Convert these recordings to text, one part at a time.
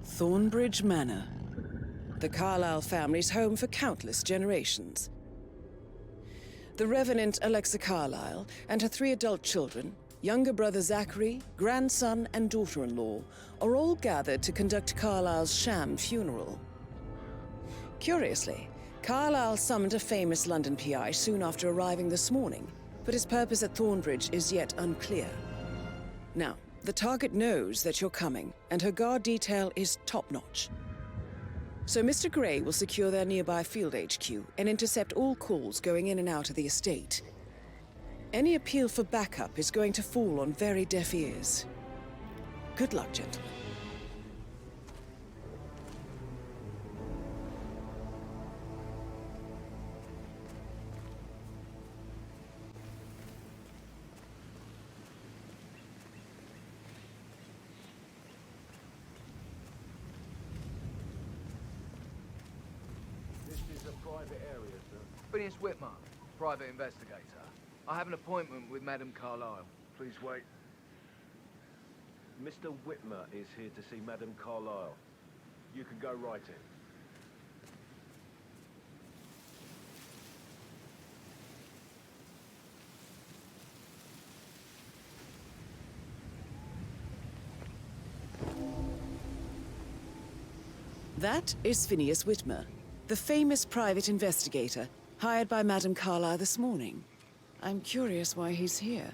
Thornbridge Manor. The Carlisle family's home for countless generations. The Revenant Alexa Carlisle and her 3 adult children, younger brother Zachary, grandson and daughter-in-law, are all gathered to conduct Carlisle's sham funeral. Curiously, Carlisle summoned a famous London PI soon after arriving this morning, but his purpose at Thornbridge is yet unclear. Now, the target knows that you're coming, and her guard detail is top-notch. So Mr. Gray will secure their nearby field HQ and intercept all calls going in and out of the estate. Any appeal for backup is going to fall on very deaf ears. Good luck, gentlemen. Private area, sir. Phineas Whitmer, private investigator. I have an appointment with Madame Carlisle. Please wait. Mr. Whitmer is here to see Madame Carlisle. You can go right in. That is Phineas Whitmer, the famous private investigator hired by Madame Carlisle this morning. I'm curious why he's here.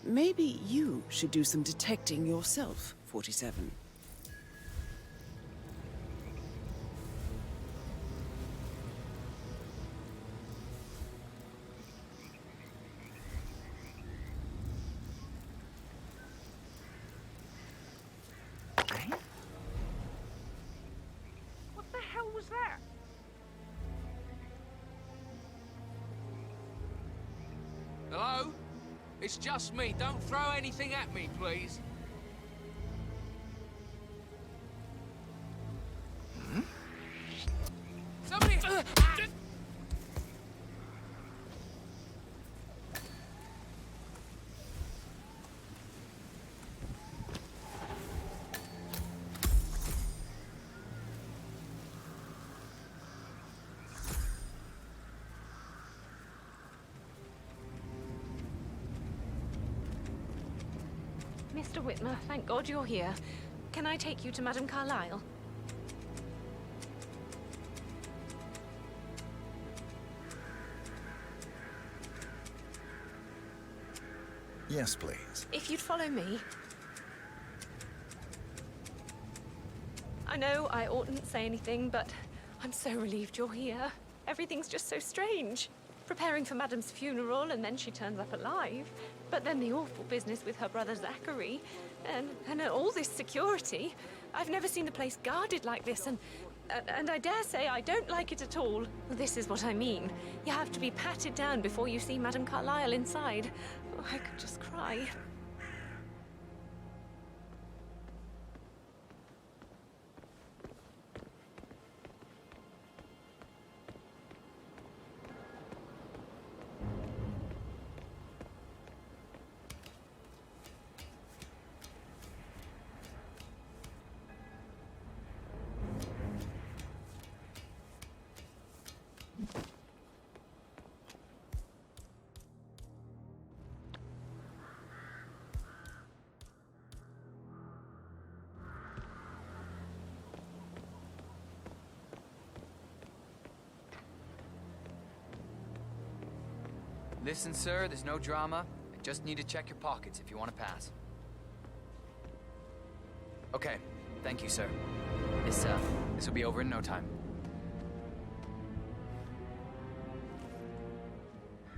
Maybe you should do some detecting yourself, 47. What the hell was that? Hello? It's just me. Don't throw anything at me, please. Somebody... Mr. Whitmer, thank God you're here. Can I take you to Madame Carlisle? Yes, please. If you'd follow me. I know I oughtn't say anything, but I'm so relieved you're here. Everything's just so strange. Preparing for Madame's funeral, and then she turns up alive. But then the awful business with her brother Zachary, and all this security. I've never seen the place guarded like this, and I dare say I don't like it at all. This is what I mean. You have to be patted down before you see Madame Carlisle inside. Oh, I could just cry. Listen, sir, there's no drama. I just need to check your pockets if you want to pass. Okay, thank you, sir. This will be over in no time.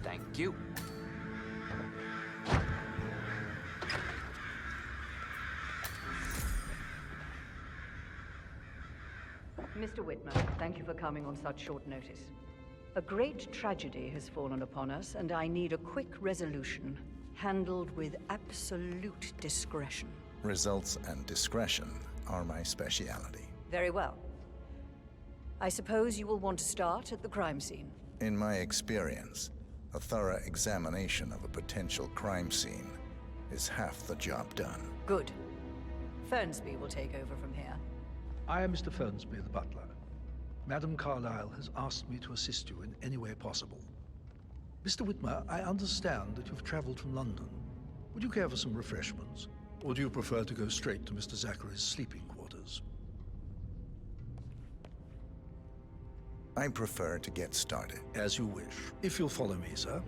Thank you. Mr. Whitmer, thank you for coming on such short notice. A great tragedy has fallen upon us, and I need a quick resolution, handled with absolute discretion. Results and discretion are my speciality. Very well. I suppose you will want to start at the crime scene. In my experience, a thorough examination of a potential crime scene is half the job done. Good. Fernsby will take over from here. I am Mr. Fernsby, the butler. Madam Carlisle has asked me to assist you in any way possible. Mr. Whitmer, I understand that you've traveled from London. Would you care for some refreshments? Or do you prefer to go straight to Mr. Zachary's sleeping quarters? I prefer to get started. As you wish. If you'll follow me, sir.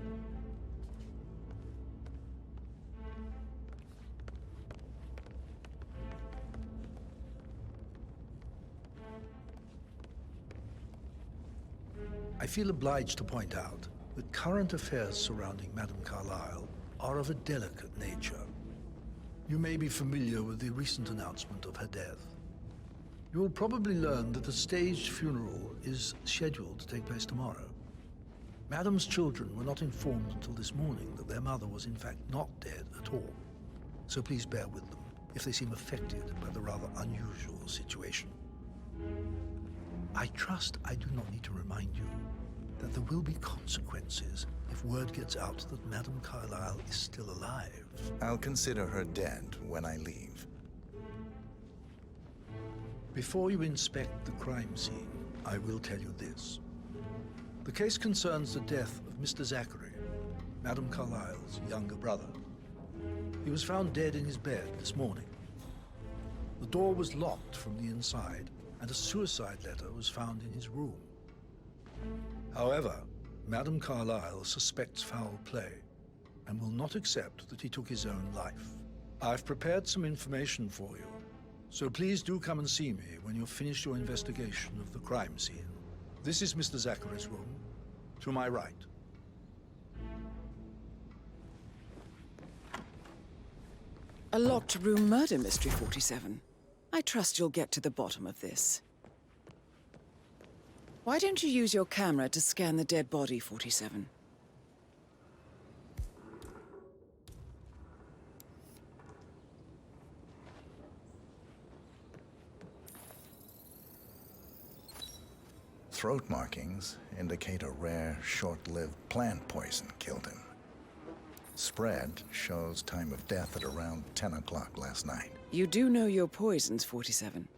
I feel obliged to point out that current affairs surrounding Madame Carlisle are of a delicate nature. You may be familiar with the recent announcement of her death. You will probably learn that a staged funeral is scheduled to take place tomorrow. Madame's children were not informed until this morning that their mother was in fact not dead at all. So please bear with them if they seem affected by the rather unusual situation. I trust I do not need to remind you that there will be consequences if word gets out that Madame Carlisle is still alive. I'll consider her dead when I leave. Before you inspect the crime scene, I will tell you this. The case concerns the death of Mr. Zachary, Madame Carlisle's younger brother. He was found dead in his bed this morning. The door was locked from the inside, and a suicide letter was found in his room. However, Madame Carlisle suspects foul play and will not accept that he took his own life. I've prepared some information for you, so please do come and see me when you've finished your investigation of the crime scene. This is Mr. Zachary's room, to my right. A locked room murder mystery, 47. I trust you'll get to the bottom of this. Why don't you use your camera to scan the dead body, 47? Throat markings indicate a rare, short-lived plant poison killed him. Spread shows time of death at around 10 o'clock last night. You do know your poisons, 47.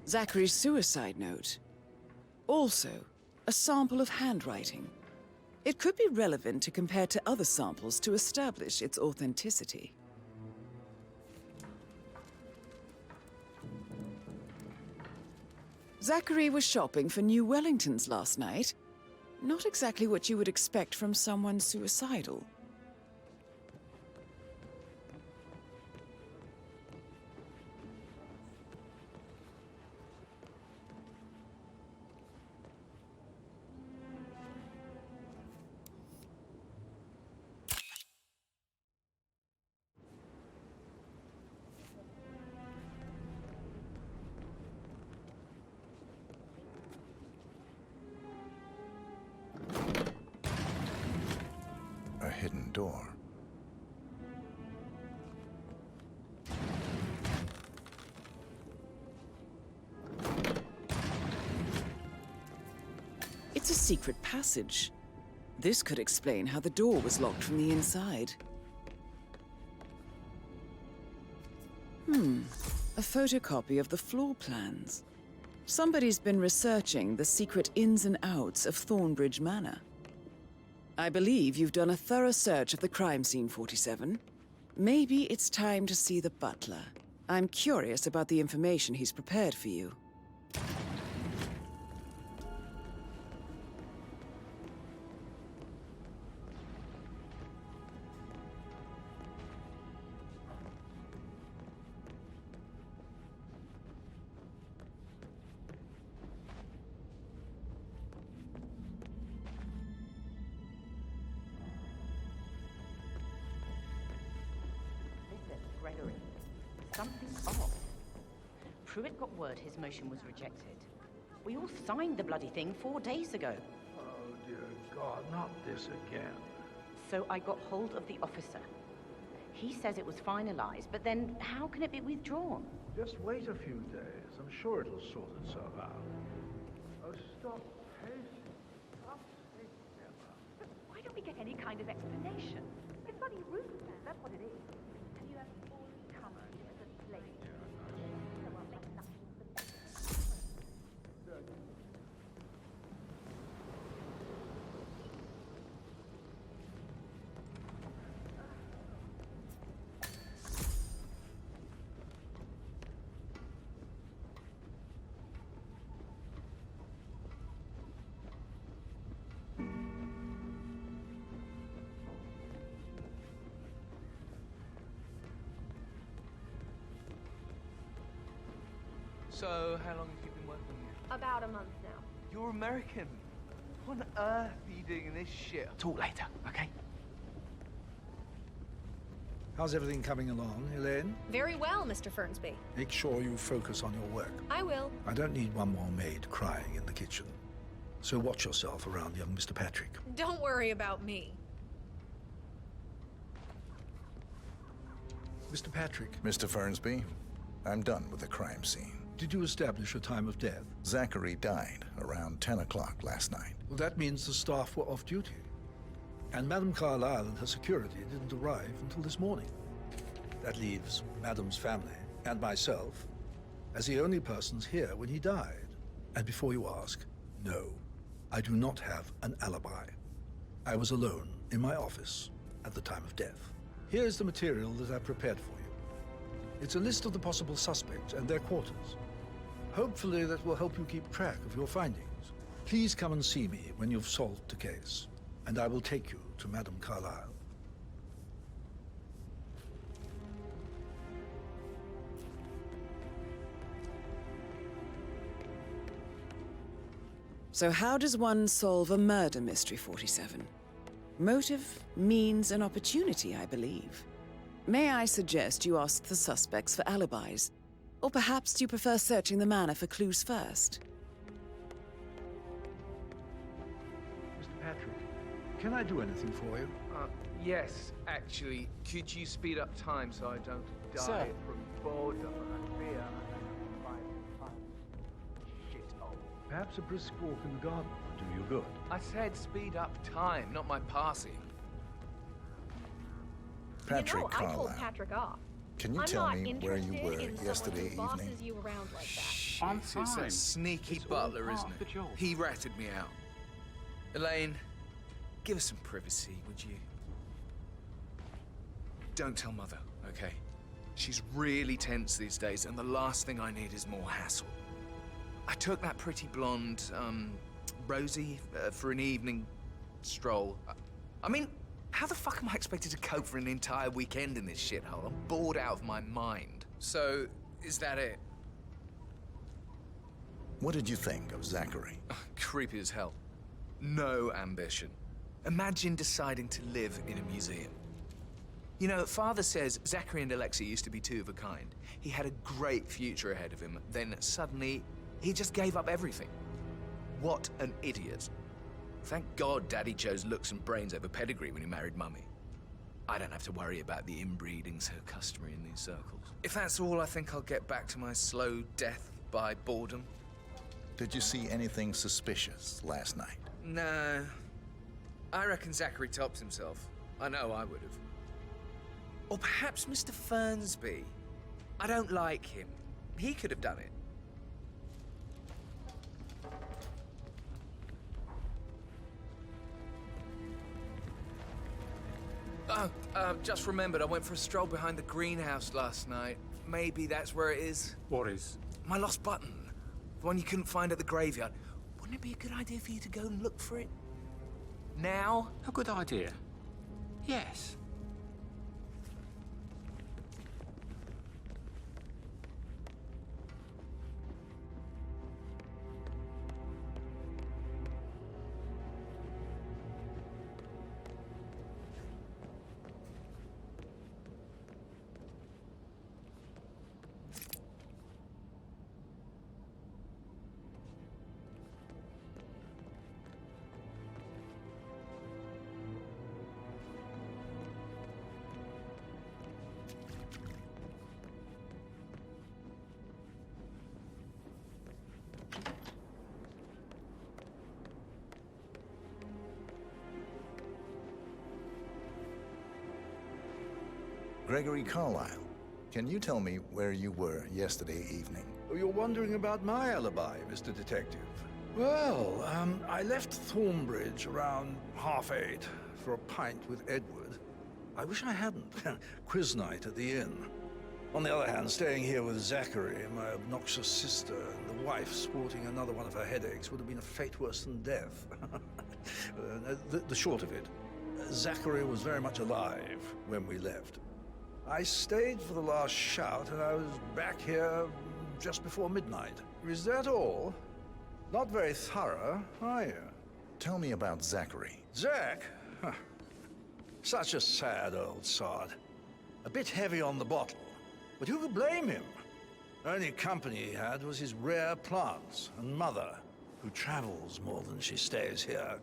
Zachary's suicide note. Also, a sample of handwriting. It could be relevant to compare to other samples to establish its authenticity. Zachary was shopping for new Wellingtons last night. Not exactly what you would expect from someone suicidal. A hidden door. It's a secret passage. This could explain how the door was locked from the inside. A photocopy of the floor plans. Somebody's been researching the secret ins and outs of Thornbridge Manor. I believe you've done a thorough search of the crime scene, 47. Maybe it's time to see the butler. I'm curious about the information he's prepared for you. Gregory, something's off. Pruitt got word his motion was rejected. We all signed the bloody thing 4 days ago. Oh, dear God, not this again. So I got hold of the officer. He says it was finalized, but then how can it be withdrawn? Just wait a few days. I'm sure it'll sort itself out. Oh, stop pacing. kind of explanation. It's bloody ruthless, that's what it is. And you have all comers as a slave. So I'll make something. So, how long have you been working here? About a month now. You're American. What on earth are you doing in this shit? Talk later, okay? How's everything coming along, Elaine? Very well, Mr. Fernsby. Make sure you focus on your work. I will. I don't need one more maid crying in the kitchen. So watch yourself around young Mr. Patrick. Don't worry about me. Mr. Patrick, Mr. Fernsby, I'm done with the crime scene. did you establish a time of death? Zachary died around 10 o'clock last night. Well, that means the staff were off duty. And Madame Carlisle and her security didn't arrive until this morning. That leaves Madame's family and myself as the only persons here when he died. And before you ask, no, I do not have an alibi. I was alone in my office at the time of death. Here's the material that I prepared for you. It's a list of the possible suspects and their quarters. Hopefully that will help you keep track of your findings. Please come and see me when you've solved the case, and I will take you to Madame Carlisle. So how does one solve a murder mystery, 47? Motive, means, and opportunity, I believe. May I suggest you ask the suspects for alibis? Or perhaps do you prefer searching the manor for clues first? Mr. Patrick, can I do anything for you? Yes, actually. Could you speed up time so I don't die Sir. from boredom and fear? Shithole. Perhaps a brisk walk in the garden would do you good. I said speed up time, not my passing. Patrick you know, I told Carlisle, Patrick off. can you I'm tell not me where you interested were in someone yesterday who bosses evening? you around like that. Shit, I'm it's fine. that sneaky It's all butler, part isn't of the it? job. He ratted me out. Elaine, give us some privacy, would you? Don't tell Mother, okay? She's really tense these days, and the last thing I need is more hassle. I took that pretty blonde, Rosie, for an evening stroll. I mean, how the fuck am I expected to cope for an entire weekend in this shithole? I'm bored out of my mind. So, is that it? What did you think of Zachary? Creepy as hell. No ambition. Imagine deciding to live in a museum. You know, Father says Zachary and Alexei used to be two of a kind. He had a great future ahead of him. Then suddenly, he just gave up everything. What an idiot. Thank God Daddy chose looks and brains over pedigree when he married Mummy. I don't have to worry about the inbreeding so customary in these circles. If that's all, I think I'll get back to my slow death by boredom. Did you see anything suspicious last night? No. I reckon Zachary tops himself. I know I would have. Or perhaps Mr. Fernsby. I don't like him. He could have done it. Just remembered I went for a stroll behind the greenhouse last night. Maybe that's where it is. What is? My lost button. The one you couldn't find at the graveyard. Wouldn't it be a good idea for you to go and look for it? Now? A good idea. Yes. Gregory Carlisle, can you tell me where you were yesterday evening? Oh, you're wondering about my alibi, Mr. Detective. Well, I left Thornbridge around 8:30 for a pint with Edward. I wish I hadn't. Quiz night at the inn. On the other hand, staying here with Zachary, my obnoxious sister, and the wife sporting another one of her headaches would have been a fate worse than death. The short of it, Zachary was very much alive when we left. I stayed for the last shout, and I was back here just before midnight. Is that all? Not very thorough, are you? Tell me about Zachary. Zach? Huh. Such a sad old sod. A bit heavy on the bottle, but who could blame him? Only company he had was his rare plants and mother, who travels more than she stays here.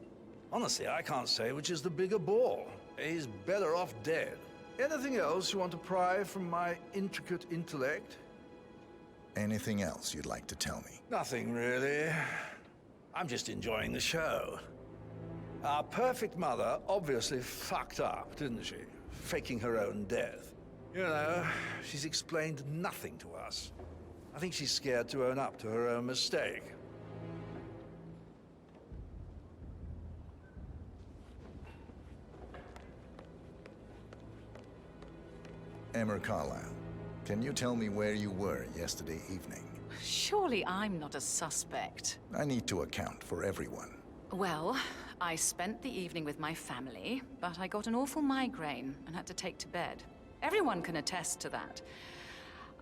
Honestly, I can't say which is the bigger bore. He's better off dead. Anything else you want to pry from my intricate intellect? Anything else you'd like to tell me? Nothing, really. I'm just enjoying the show. Our perfect mother obviously fucked up, didn't she? Faking her own death. You know, she's explained nothing to us. I think she's scared to own up to her own mistake. Emma Carlisle, can you tell me where you were yesterday evening? Surely I'm not a suspect. I need to account for everyone. Well, I spent the evening with my family, but I got an awful migraine and had to take to bed. Everyone can attest to that.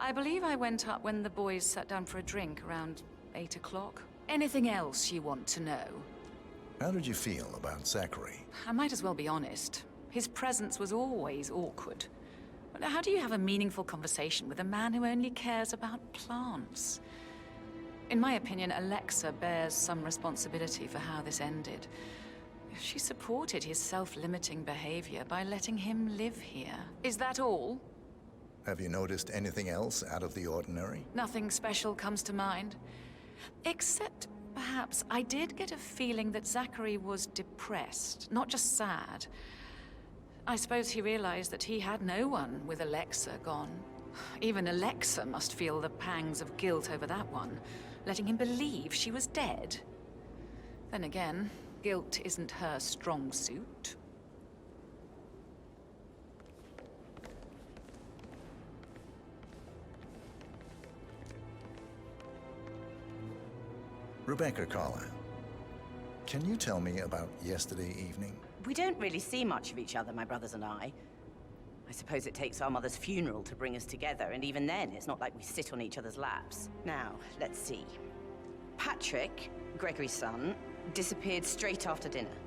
I believe I went up when the boys sat down for a drink around 8 o'clock. Anything else you want to know? How did you feel about Zachary? I might as well be honest. His presence was always awkward. But how do you have a meaningful conversation with a man who only cares about plants? In my opinion, Alexa bears some responsibility for how this ended. She supported his self-limiting behavior by letting him live here. Is that all? Have you noticed anything else out of the ordinary? Nothing special comes to mind. Except, perhaps, I did get a feeling that Zachary was depressed, not just sad. I suppose he realized that he had no one with Alexa gone. Even Alexa must feel the pangs of guilt over that one, letting him believe she was dead. Then again, guilt isn't her strong suit. Rebecca Carlisle, can you tell me about yesterday evening? We don't really see much of each other, my brothers and I. I suppose it takes our mother's funeral to bring us together, and even then, it's not like we sit on each other's laps. Now, let's see. Patrick, Gregory's son, disappeared straight after dinner.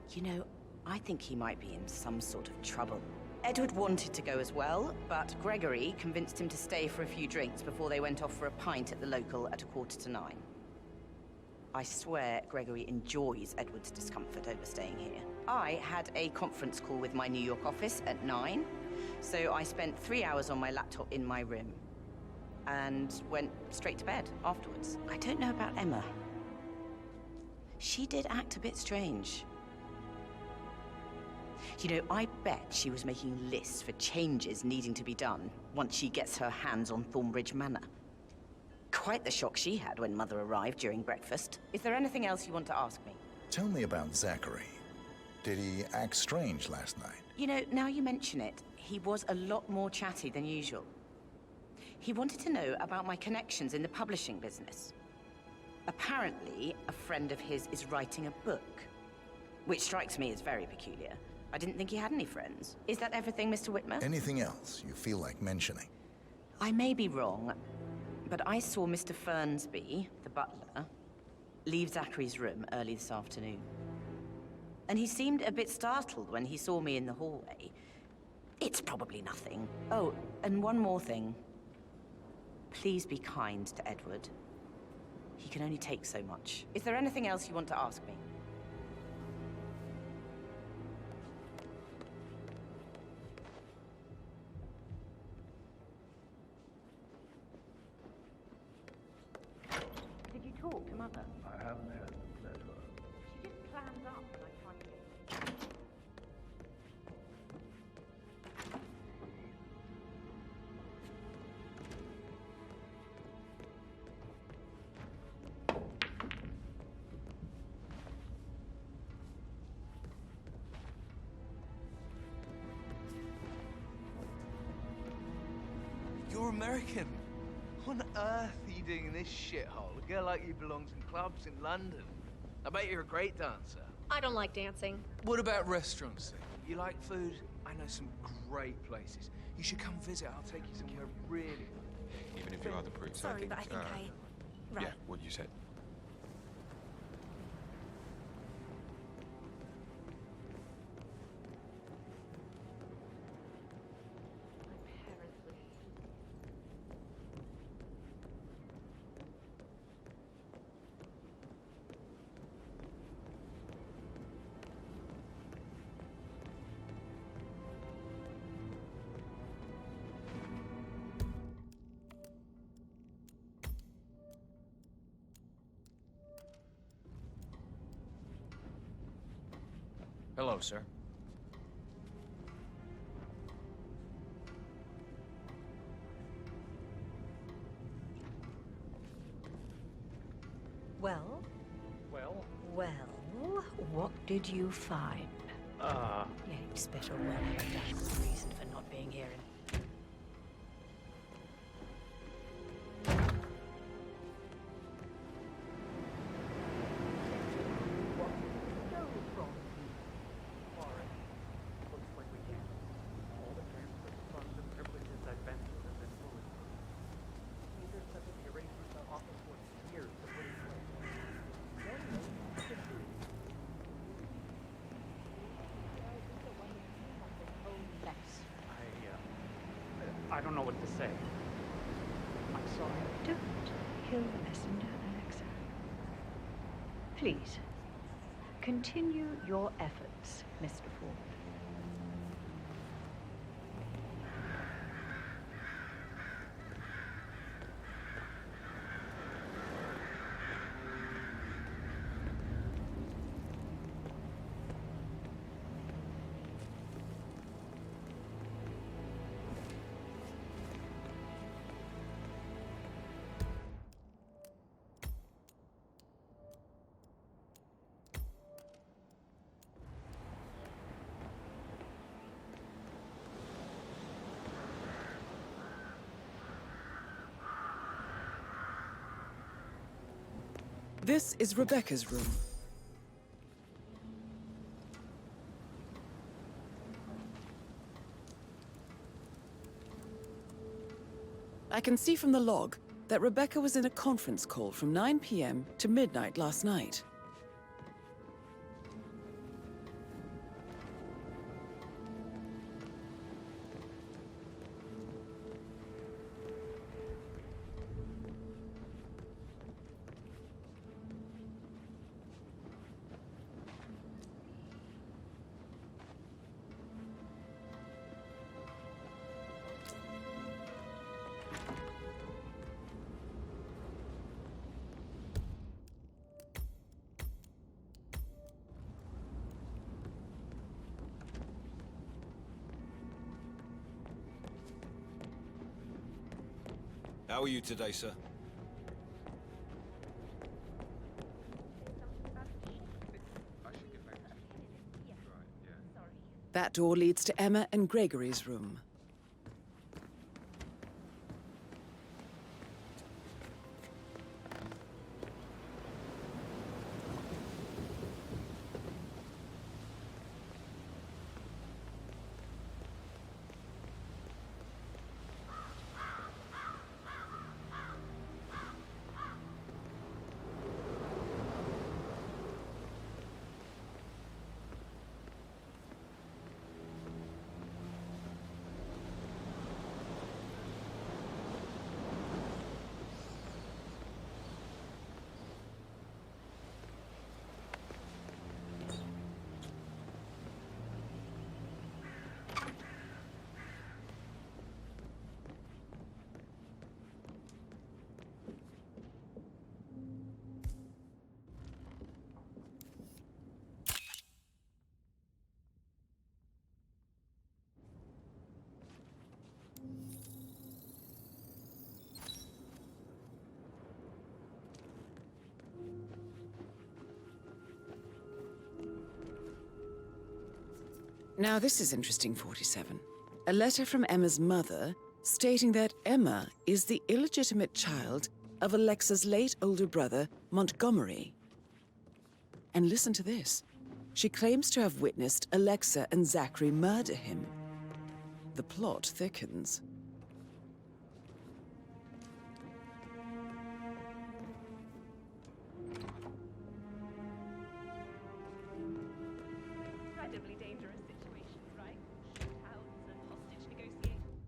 You know, I think he might be in some sort of trouble. Edward wanted to go as well, but Gregory convinced him to stay for a few drinks before they went off for a pint at the local at 9:15. I swear Gregory enjoys Edward's discomfort over staying here. I had a conference call with my New York office at 9, so I spent 3 hours on my laptop in my room and went straight to bed afterwards. I don't know about Emma. She did act a bit strange. You know, I bet she was making lists for changes needing to be done once she gets her hands on Thornbridge Manor. Quite the shock she had when Mother arrived during breakfast. Is there anything else you want to ask me? Tell me about Zachary. Did he act strange last night? You know, now you mention it, he was a lot more chatty than usual. He wanted to know about my connections in the publishing business. Apparently, a friend of his is writing a book, which strikes me as very peculiar. I didn't think he had any friends. Is that everything, Mr. Whitmer? Anything else you feel like mentioning? I may be wrong, but I saw Mr. Fernsby, the butler, leave Zachary's room early this afternoon. And he seemed a bit startled when he saw me in the hallway. It's probably nothing. Oh, and one more thing. Please be kind to Edward. He can only take so much. Is there anything else you want to ask me? Did you talk to Mother? I haven't had the pleasure. She just clams up when I try to get... American. What on earth are you doing in this shithole? A girl like you belongs in clubs in London. I bet you're a great dancer. I don't like dancing. What about restaurants then? You like food? I know some great places. You should come visit. I'll take you somewhere really. Even if you are the priest, Sorry, but I think Right. Yeah, what you said. Hello, sir. Well? Well? Well, what did you find? Yeah, it's better well have a good reason for not being here in... I don't know what to say. I'm sorry. Don't kill the messenger, Alexa. Please, continue your efforts, Mr. Ford. This is Rebecca's room. I can see from the log that Rebecca was in a conference call from 9 p.m. to midnight last night. How are you today, sir? That door leads to Emma and Gregory's room. Now this is interesting, 47. A letter from Emma's mother stating that Emma is the illegitimate child of Alexa's late older brother, Montgomery. And listen to this. She claims to have witnessed Alexa and Zachary murder him. The plot thickens. Incredibly dangerous situation, right? Shootouts and hostage negotiations.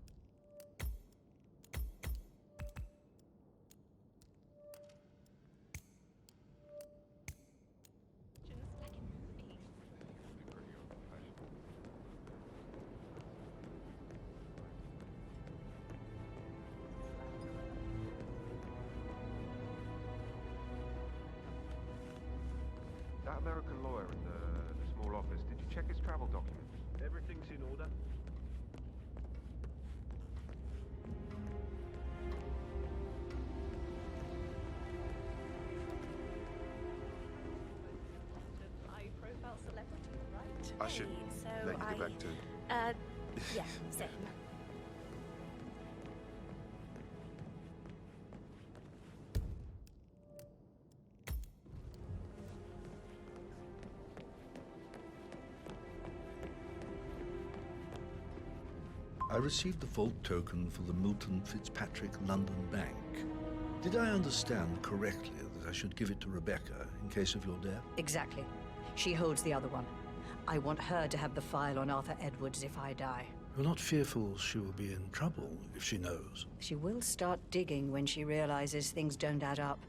Like in movies. That American lawyer in the small office, did you check his travel documents? Everything's in order. High-profile celebrity, right? I should So let you get back to... yeah, same. I received the vault token for the Milton Fitzpatrick London Bank. Did I understand correctly that I should give it to Rebecca in case of your death? Exactly. She holds the other one. I want her to have the file on Arthur Edwards if I die. You're not fearful she will be in trouble if she knows? She will start digging when she realizes things don't add up,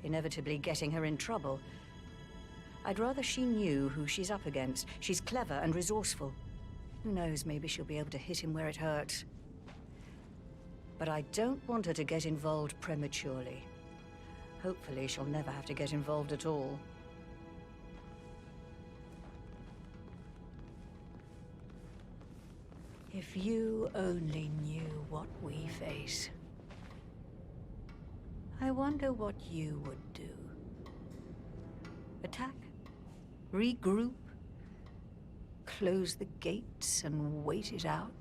inevitably getting her in trouble. I'd rather she knew who she's up against. She's clever and resourceful. Who knows, maybe she'll be able to hit him where it hurts. But I don't want her to get involved prematurely. Hopefully she'll never have to get involved at all. If you only knew what we face, I wonder what you would do. Attack? Regroup? Close the gates and wait it out?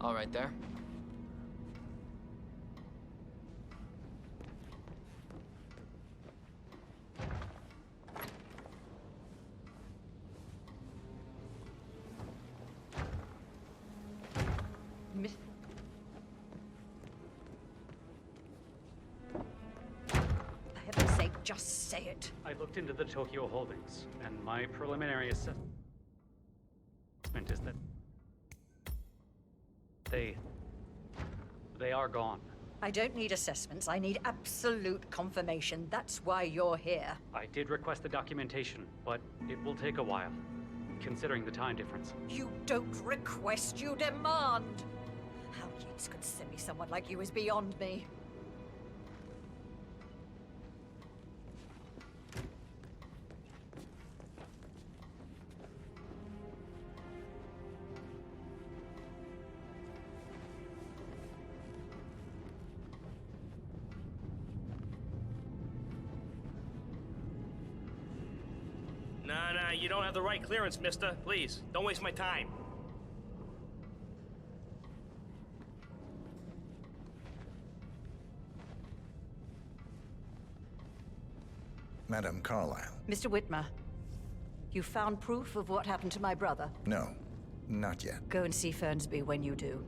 All right there. For heaven's sake, just say it. I looked into the Tokyo holdings, and my preliminary assessment is that they are gone. I don't need assessments. I need absolute confirmation. That's why you're here. I did request the documentation, but it will take a while, considering the time difference. You don't request, you demand! How Yeats could send me someone like you is beyond me. Nah, you don't have the right clearance, mister. Please, don't waste my time. Madam Carlisle. Mr. Whitmer, you found proof of what happened to my brother? No, not yet. Go and see Fernsby when you do.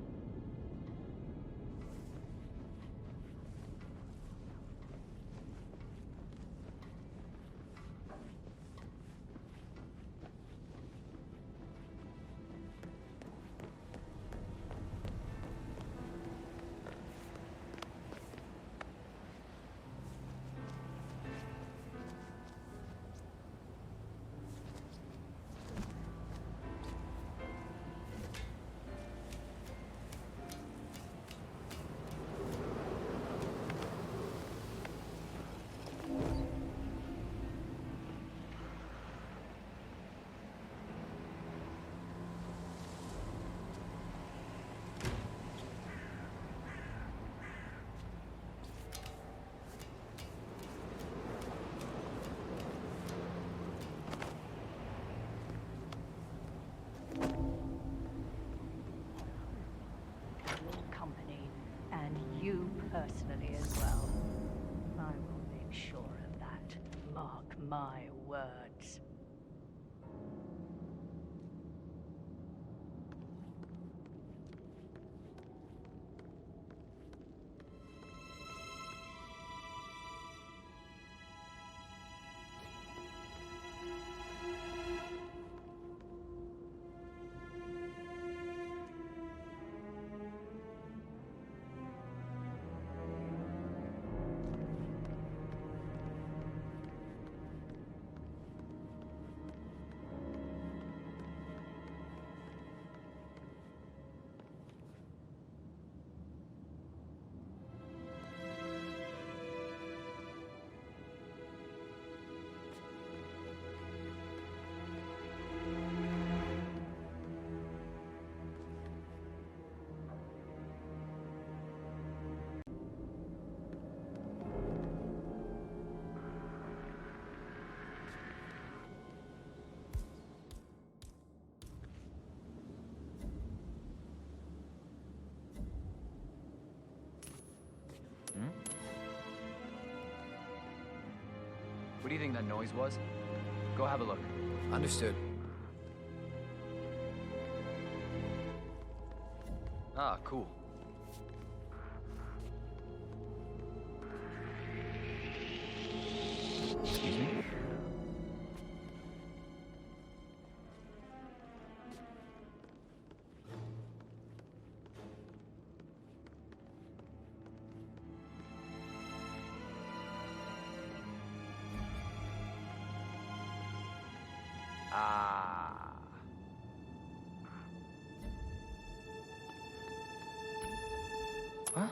my words. What do you think that noise was? Go have a look. Understood. Ah, cool. Excuse me? Ah. Huh?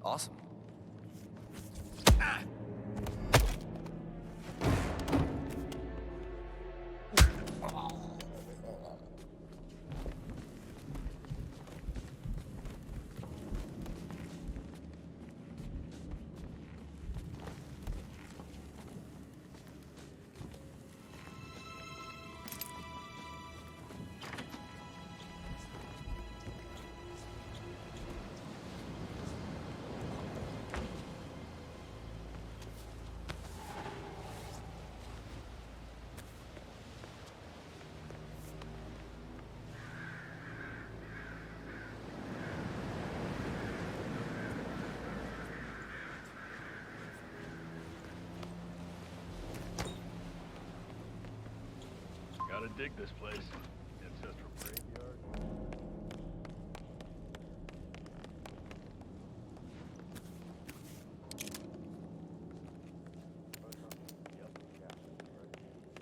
Awesome. Gotta dig this place. Ancestral graveyard.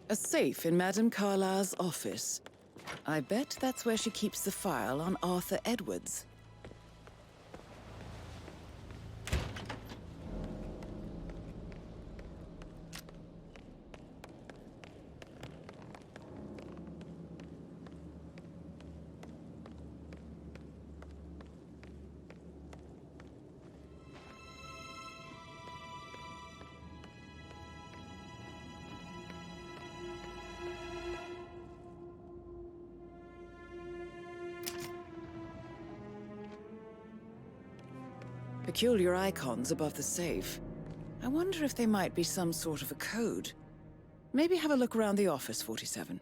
A safe in Madame Carlisle's office. I bet that's where she keeps the file on Arthur Edwards. Peculiar icons above the safe. I wonder if they might be some sort of a code. Maybe have a look around the office, 47.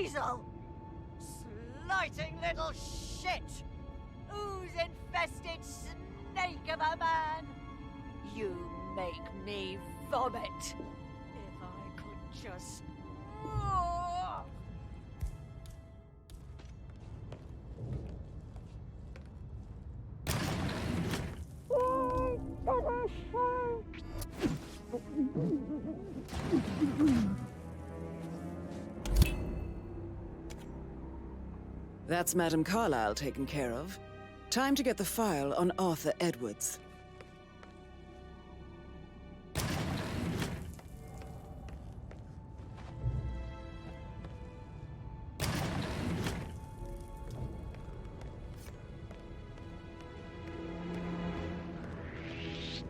weasel! Slighting little shit! Ooze-infested snake of a man! You make me vomit! If I could just... That's Madame Carlisle taken care of. Time to get the file on Arthur Edwards.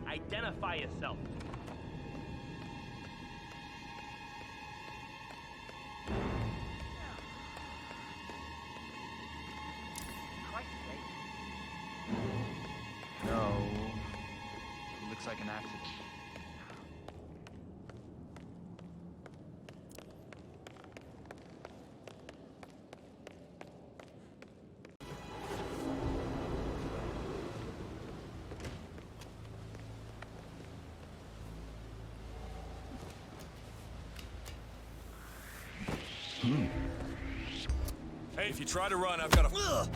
Identify yourself. No. Looks like an accident. Hey, if you try to run, I've got a...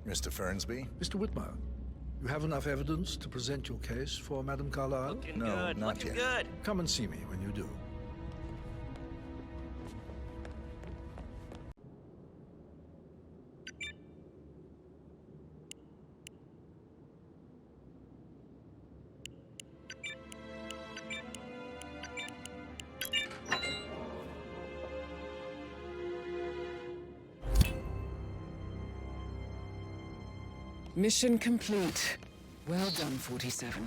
Mr. Fernsby? Mr. Whitmer, you have enough evidence to present your case for Madame Carlisle? Looking good, not looking yet. good. Come and see me when you do. Mission complete. Well done, 47.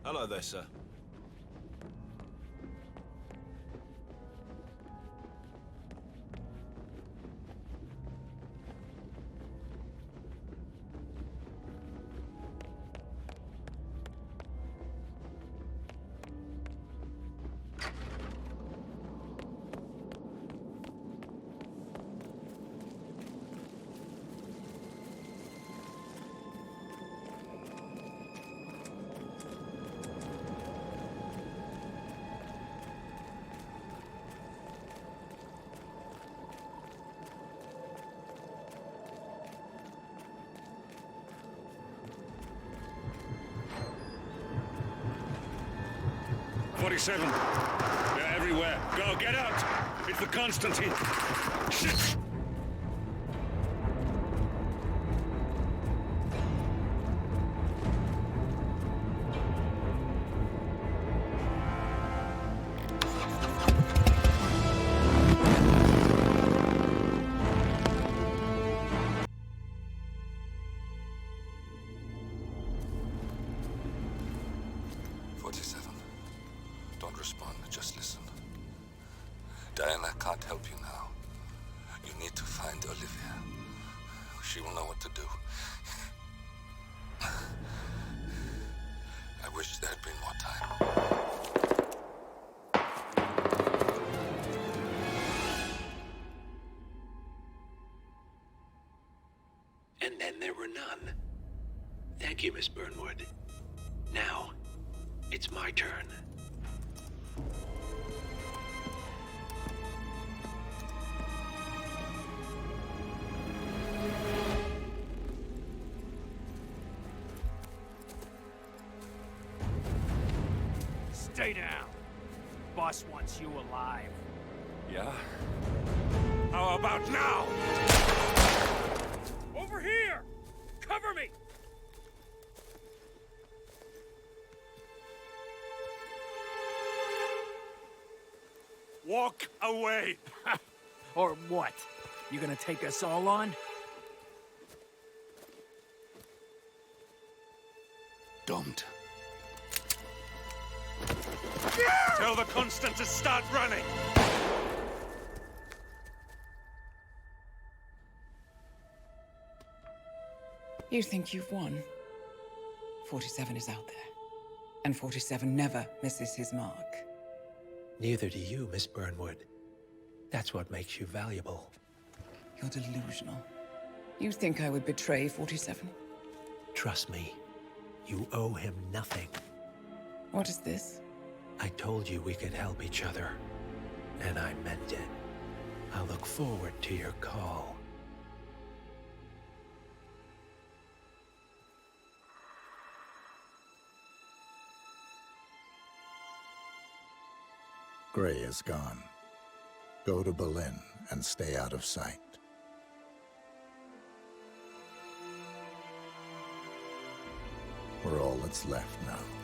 Hello there, sir. .47. They're everywhere. Go, get out! It's the Constantine. Shit! Don't respond, just listen. Diana can't help you now. You need to find Olivia. She will know what to do. I wish there had been more time. And then there were none. Thank you, Miss Burnwood. Now, it's my turn. Stay down. Boss wants you alive. Yeah? How about now? Over here! Cover me! Walk away! Or what? You gonna take us all on? Don't. Tell the Constant to start running! You think you've won? 47 is out there. And 47 never misses his mark. Neither do you, Miss Burnwood. That's what makes you valuable. You're delusional. You think I would betray 47? Trust me, you owe him nothing. What is this? I told you we could help each other, and I meant it. I'll look forward to your call. Gray is gone. Go to Berlin and stay out of sight. We're all that's left now.